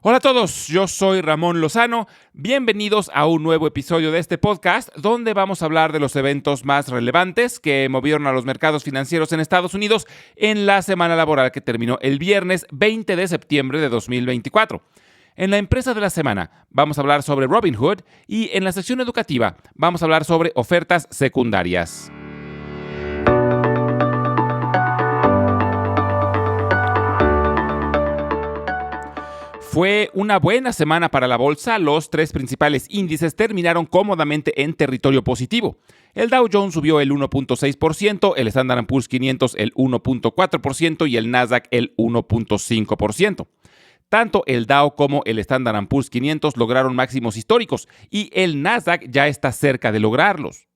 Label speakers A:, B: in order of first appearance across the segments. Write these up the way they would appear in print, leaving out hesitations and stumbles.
A: Hola a todos, yo soy Ramón Lozano. Bienvenidos a un nuevo episodio de este podcast donde vamos a hablar de los eventos más relevantes que movieron a los mercados financieros en Estados Unidos en la semana laboral que terminó el viernes 20 de septiembre de 2024. En la empresa de la semana vamos a hablar sobre Robinhood y en la sección educativa vamos a hablar sobre ofertas secundarias. Fue una buena semana para la bolsa. Los tres principales índices terminaron cómodamente en territorio positivo. El Dow Jones subió el 1.6%, el Standard & Poor's 500 el 1.4% y el Nasdaq el 1.5%. Tanto el Dow como el Standard & Poor's 500 lograron máximos históricos y el Nasdaq ya está cerca de lograrlos.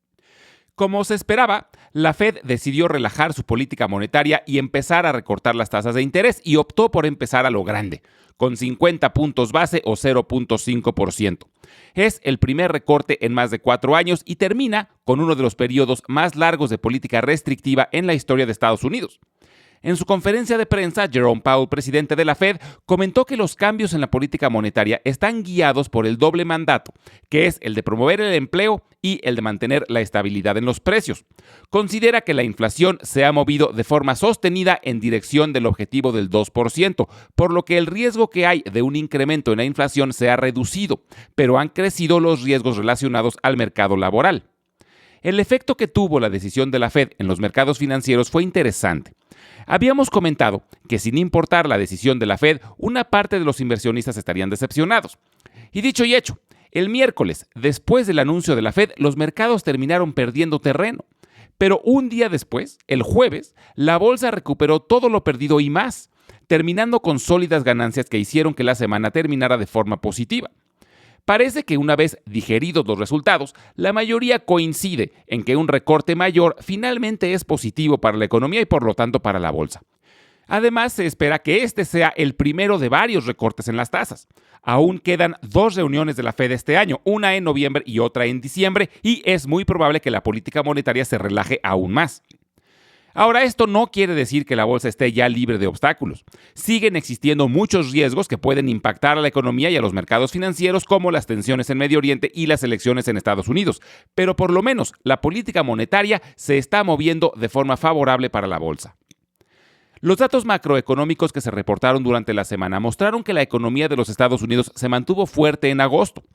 A: Como se esperaba, la Fed decidió relajar su política monetaria y empezar a recortar las tasas de interés y optó por empezar a lo grande, con 50 puntos base o 0.5%. Es el primer recorte en más de 4 años y termina con uno de los periodos más largos de política restrictiva en la historia de Estados Unidos. En su conferencia de prensa, Jerome Powell, presidente de la Fed, comentó que los cambios en la política monetaria están guiados por el doble mandato, que es el de promover el empleo y el de mantener la estabilidad en los precios. Considera que la inflación se ha movido de forma sostenida en dirección del objetivo del 2%, por lo que el riesgo que hay de un incremento en la inflación se ha reducido, pero han crecido los riesgos relacionados al mercado laboral. El efecto que tuvo la decisión de la Fed en los mercados financieros fue interesante. Habíamos comentado que sin importar la decisión de la Fed, una parte de los inversionistas estarían decepcionados. Y dicho y hecho, el miércoles, después del anuncio de la Fed, los mercados terminaron perdiendo terreno. Pero un día después, el jueves, la bolsa recuperó todo lo perdido y más, terminando con sólidas ganancias que hicieron que la semana terminara de forma positiva. Parece que una vez digeridos los resultados, la mayoría coincide en que un recorte mayor finalmente es positivo para la economía y por lo tanto para la bolsa. Además, se espera que este sea el primero de varios recortes en las tasas. Aún quedan 2 reuniones de la Fed este año, una en noviembre y otra en diciembre, y es muy probable que la política monetaria se relaje aún más. Ahora, esto no quiere decir que la bolsa esté ya libre de obstáculos. Siguen existiendo muchos riesgos que pueden impactar a la economía y a los mercados financieros, como las tensiones en Medio Oriente y las elecciones en Estados Unidos. Pero por lo menos la política monetaria se está moviendo de forma favorable para la bolsa. Los datos macroeconómicos que se reportaron durante la semana mostraron que la economía de los Estados Unidos se mantuvo fuerte en agosto.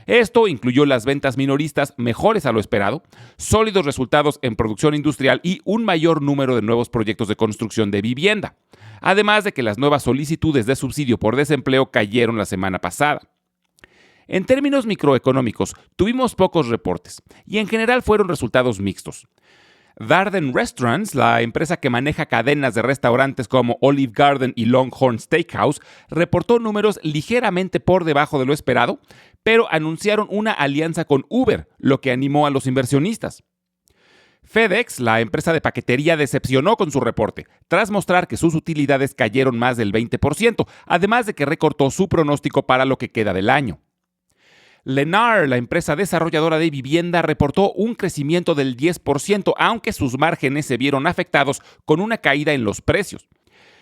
A: Esto incluyó las ventas minoristas mejores a lo esperado, sólidos resultados en producción industrial y un mayor número de nuevos proyectos de construcción de vivienda, además de que las nuevas solicitudes de subsidio por desempleo cayeron la semana pasada. En términos microeconómicos, tuvimos pocos reportes y en general fueron resultados mixtos. Darden Restaurants, la empresa que maneja cadenas de restaurantes como Olive Garden y Longhorn Steakhouse, reportó números ligeramente por debajo de lo esperado, pero anunciaron una alianza con Uber, lo que animó a los inversionistas. FedEx, la empresa de paquetería, decepcionó con su reporte, tras mostrar que sus utilidades cayeron más del 20%, además de que recortó su pronóstico para lo que queda del año. Lennar, la empresa desarrolladora de vivienda, reportó un crecimiento del 10%, aunque sus márgenes se vieron afectados con una caída en los precios.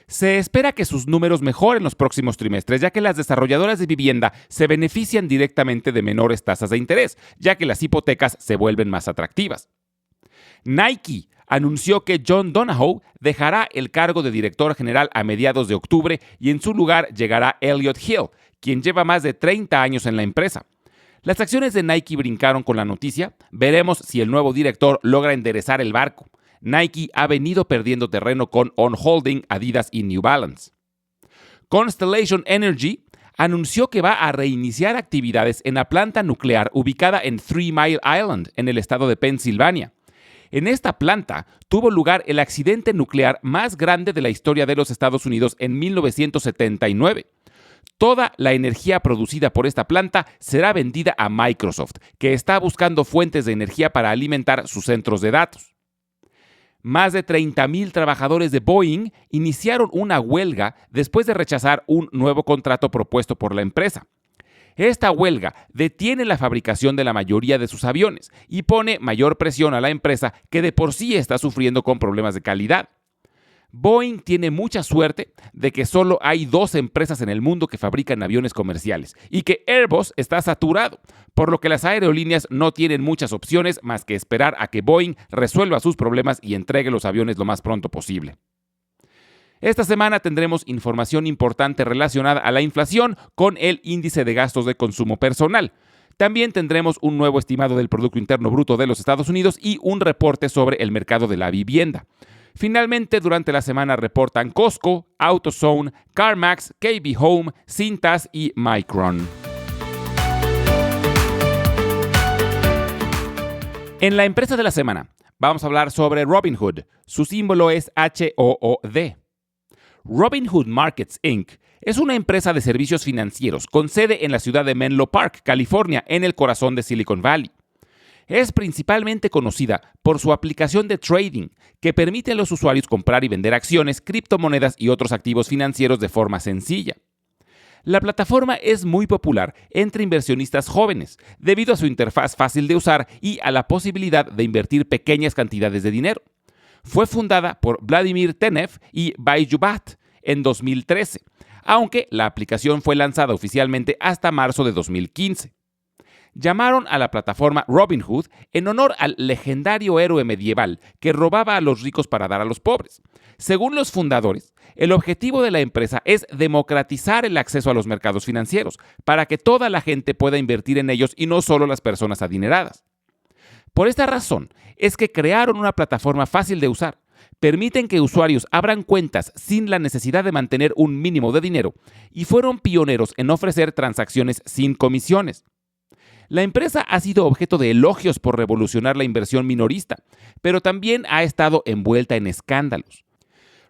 A: Se espera que sus números mejoren los próximos trimestres, ya que las desarrolladoras de vivienda se benefician directamente de menores tasas de interés, ya que las hipotecas se vuelven más atractivas. Nike anunció que John Donahoe dejará el cargo de director general a mediados de octubre y en su lugar llegará Elliot Hill, quien lleva más de 30 años en la empresa. Las acciones de Nike brincaron con la noticia. Veremos si el nuevo director logra enderezar el barco. Nike ha venido perdiendo terreno con On Holding, Adidas y New Balance. Constellation Energy anunció que va a reiniciar actividades en la planta nuclear ubicada en 3 Mile Island, en el estado de Pensilvania. En esta planta tuvo lugar el accidente nuclear más grande de la historia de los Estados Unidos en 1979. Toda la energía producida por esta planta será vendida a Microsoft, que está buscando fuentes de energía para alimentar sus centros de datos. Más de 30,000 trabajadores de Boeing iniciaron una huelga después de rechazar un nuevo contrato propuesto por la empresa. Esta huelga detiene la fabricación de la mayoría de sus aviones y pone mayor presión a la empresa, que de por sí está sufriendo con problemas de calidad. Boeing tiene mucha suerte de que solo hay 2 empresas en el mundo que fabrican aviones comerciales y que Airbus está saturado, por lo que las aerolíneas no tienen muchas opciones más que esperar a que Boeing resuelva sus problemas y entregue los aviones lo más pronto posible. Esta semana tendremos información importante relacionada a la inflación con el índice de gastos de consumo personal. También tendremos un nuevo estimado del Producto Interno Bruto de los Estados Unidos y un reporte sobre el mercado de la vivienda. Finalmente, durante la semana reportan Costco, AutoZone, CarMax, KB Home, Cintas y Micron. En la empresa de la semana, vamos a hablar sobre Robinhood. Su símbolo es HOOD. Robinhood Markets, Inc. es una empresa de servicios financieros con sede en la ciudad de Menlo Park, California, en el corazón de Silicon Valley. Es principalmente conocida por su aplicación de trading, que permite a los usuarios comprar y vender acciones, criptomonedas y otros activos financieros de forma sencilla. La plataforma es muy popular entre inversionistas jóvenes, debido a su interfaz fácil de usar y a la posibilidad de invertir pequeñas cantidades de dinero. Fue fundada por Vladimir Tenev y Baiju Bhatt en 2013, aunque la aplicación fue lanzada oficialmente hasta marzo de 2015. Llamaron a la plataforma Robinhood en honor al legendario héroe medieval que robaba a los ricos para dar a los pobres. Según los fundadores, el objetivo de la empresa es democratizar el acceso a los mercados financieros para que toda la gente pueda invertir en ellos y no solo las personas adineradas. Por esta razón es que crearon una plataforma fácil de usar. Permiten que usuarios abran cuentas sin la necesidad de mantener un mínimo de dinero y fueron pioneros en ofrecer transacciones sin comisiones. La empresa ha sido objeto de elogios por revolucionar la inversión minorista, pero también ha estado envuelta en escándalos.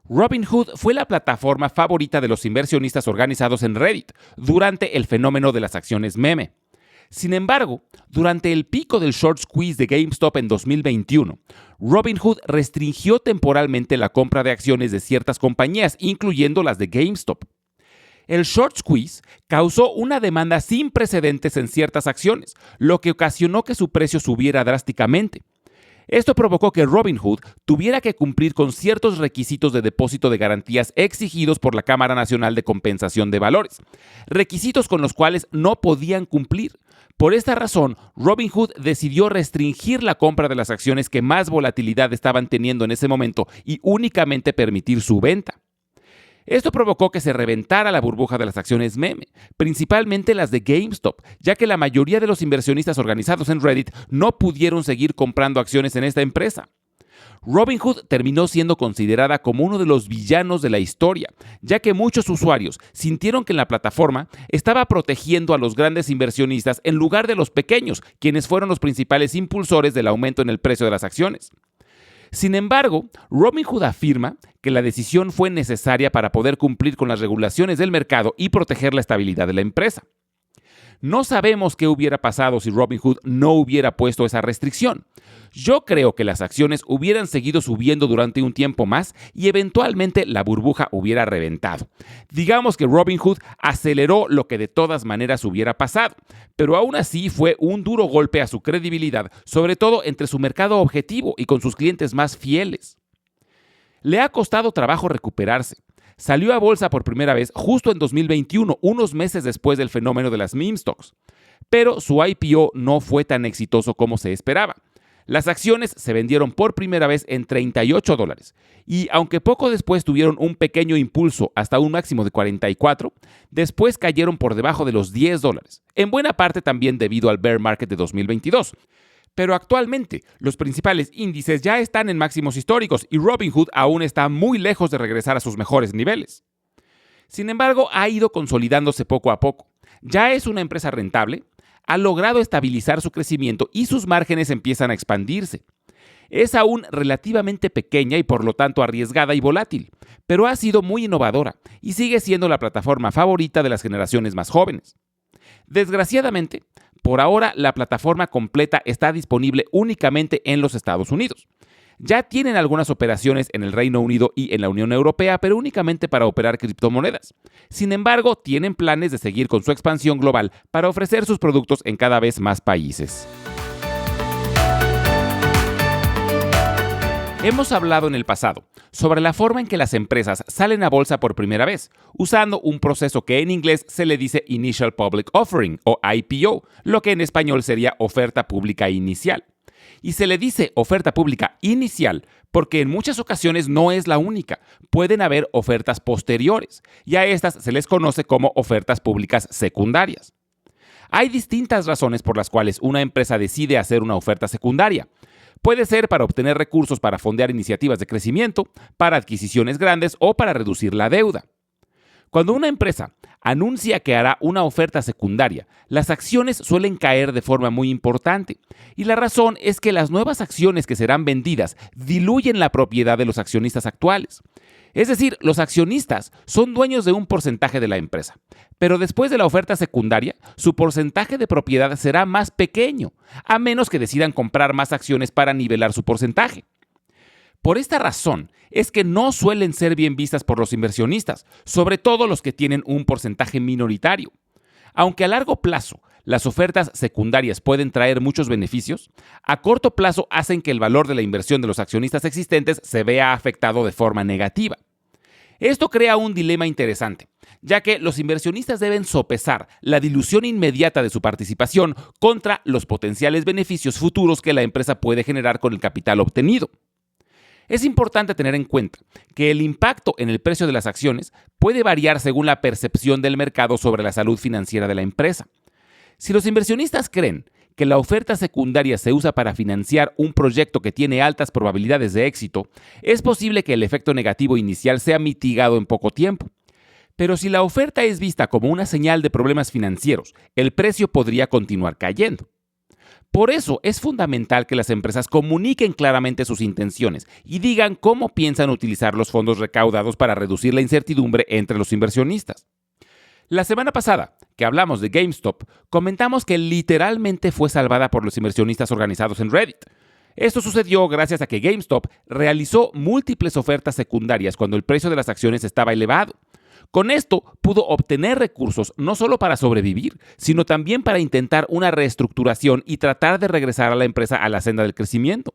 A: Robinhood fue la plataforma favorita de los inversionistas organizados en Reddit durante el fenómeno de las acciones meme. Sin embargo, durante el pico del short squeeze de GameStop en 2021, Robinhood restringió temporalmente la compra de acciones de ciertas compañías, incluyendo las de GameStop. El short squeeze causó una demanda sin precedentes en ciertas acciones, lo que ocasionó que su precio subiera drásticamente. Esto provocó que Robinhood tuviera que cumplir con ciertos requisitos de depósito de garantías exigidos por la Cámara Nacional de Compensación de Valores, requisitos con los cuales no podían cumplir. Por esta razón, Robinhood decidió restringir la compra de las acciones que más volatilidad estaban teniendo en ese momento y únicamente permitir su venta. Esto provocó que se reventara la burbuja de las acciones meme, principalmente las de GameStop, ya que la mayoría de los inversionistas organizados en Reddit no pudieron seguir comprando acciones en esta empresa. Robinhood terminó siendo considerada como uno de los villanos de la historia, ya que muchos usuarios sintieron que la plataforma estaba protegiendo a los grandes inversionistas en lugar de los pequeños, quienes fueron los principales impulsores del aumento en el precio de las acciones. Sin embargo, Robinhood afirma que la decisión fue necesaria para poder cumplir con las regulaciones del mercado y proteger la estabilidad de la empresa. No sabemos qué hubiera pasado si Robinhood no hubiera puesto esa restricción. Yo creo que las acciones hubieran seguido subiendo durante un tiempo más y eventualmente la burbuja hubiera reventado. Digamos que Robinhood aceleró lo que de todas maneras hubiera pasado, pero aún así fue un duro golpe a su credibilidad, sobre todo entre su mercado objetivo y con sus clientes más fieles. Le ha costado trabajo recuperarse. Salió a bolsa por primera vez justo en 2021, unos meses después del fenómeno de las meme stocks. Pero su IPO no fue tan exitoso como se esperaba. Las acciones se vendieron por primera vez en $38 y aunque poco después tuvieron un pequeño impulso hasta un máximo de 44, después cayeron por debajo de los $10, en buena parte también debido al bear market de 2022. Pero actualmente, los principales índices ya están en máximos históricos y Robinhood aún está muy lejos de regresar a sus mejores niveles. Sin embargo, ha ido consolidándose poco a poco. Ya es una empresa rentable, ha logrado estabilizar su crecimiento y sus márgenes empiezan a expandirse. Es aún relativamente pequeña y por lo tanto arriesgada y volátil, pero ha sido muy innovadora y sigue siendo la plataforma favorita de las generaciones más jóvenes. Desgraciadamente, por ahora la plataforma completa está disponible únicamente en los Estados Unidos. Ya tienen algunas operaciones en el Reino Unido y en la Unión Europea, pero únicamente para operar criptomonedas. Sin embargo, tienen planes de seguir con su expansión global para ofrecer sus productos en cada vez más países. Hemos hablado en el pasado sobre la forma en que las empresas salen a bolsa por primera vez, usando un proceso que en inglés se le dice Initial Public Offering o IPO, lo que en español sería oferta pública inicial. Y se le dice oferta pública inicial porque en muchas ocasiones no es la única. Pueden haber ofertas posteriores y a estas se les conoce como ofertas públicas secundarias. Hay distintas razones por las cuales una empresa decide hacer una oferta secundaria. Puede ser para obtener recursos para fondear iniciativas de crecimiento, para adquisiciones grandes o para reducir la deuda. Cuando una empresa anuncia que hará una oferta secundaria, las acciones suelen caer de forma muy importante. Y la razón es que las nuevas acciones que serán vendidas diluyen la propiedad de los accionistas actuales. Es decir, los accionistas son dueños de un porcentaje de la empresa, pero después de la oferta secundaria, su porcentaje de propiedad será más pequeño, a menos que decidan comprar más acciones para nivelar su porcentaje. Por esta razón es que no suelen ser bien vistas por los inversionistas, sobre todo los que tienen un porcentaje minoritario. Aunque a largo plazo las ofertas secundarias pueden traer muchos beneficios, a corto plazo hacen que el valor de la inversión de los accionistas existentes se vea afectado de forma negativa. Esto crea un dilema interesante, ya que los inversionistas deben sopesar la dilución inmediata de su participación contra los potenciales beneficios futuros que la empresa puede generar con el capital obtenido. Es importante tener en cuenta que el impacto en el precio de las acciones puede variar según la percepción del mercado sobre la salud financiera de la empresa. Si los inversionistas creen que la oferta secundaria se usa para financiar un proyecto que tiene altas probabilidades de éxito, es posible que el efecto negativo inicial sea mitigado en poco tiempo. Pero si la oferta es vista como una señal de problemas financieros, el precio podría continuar cayendo. Por eso es fundamental que las empresas comuniquen claramente sus intenciones y digan cómo piensan utilizar los fondos recaudados para reducir la incertidumbre entre los inversionistas. La semana pasada, que hablamos de GameStop, comentamos que literalmente fue salvada por los inversionistas organizados en Reddit. Esto sucedió gracias a que GameStop realizó múltiples ofertas secundarias cuando el precio de las acciones estaba elevado. Con esto pudo obtener recursos no solo para sobrevivir, sino también para intentar una reestructuración y tratar de regresar a la empresa a la senda del crecimiento.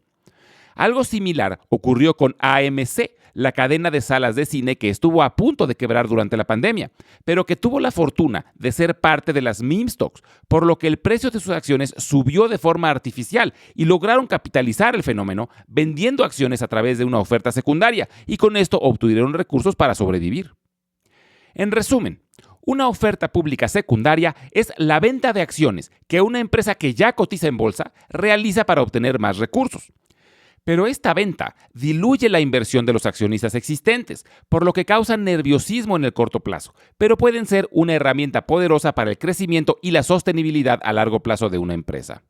A: Algo similar ocurrió con AMC, la cadena de salas de cine que estuvo a punto de quebrar durante la pandemia, pero que tuvo la fortuna de ser parte de las meme stocks, por lo que el precio de sus acciones subió de forma artificial y lograron capitalizar el fenómeno vendiendo acciones a través de una oferta secundaria y con esto obtuvieron recursos para sobrevivir. En resumen, una oferta pública secundaria es la venta de acciones que una empresa que ya cotiza en bolsa realiza para obtener más recursos. Pero esta venta diluye la inversión de los accionistas existentes, por lo que causa nerviosismo en el corto plazo, pero pueden ser una herramienta poderosa para el crecimiento y la sostenibilidad a largo plazo de una empresa.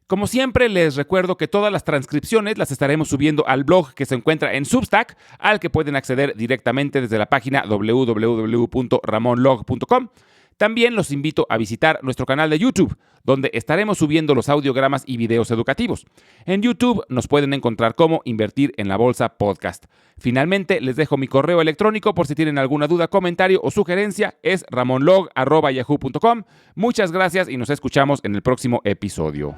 A: Como siempre, les recuerdo que todas las transcripciones las estaremos subiendo al blog que se encuentra en Substack, al que pueden acceder directamente desde la página www.ramonlog.com. También los invito a visitar nuestro canal de YouTube, donde estaremos subiendo los audiogramas y videos educativos. En YouTube nos pueden encontrar como Invertir en la Bolsa Podcast. Finalmente, les dejo mi correo electrónico por si tienen alguna duda, comentario o sugerencia. Es ramonlog@yahoo.com. Muchas gracias y nos escuchamos en el próximo episodio.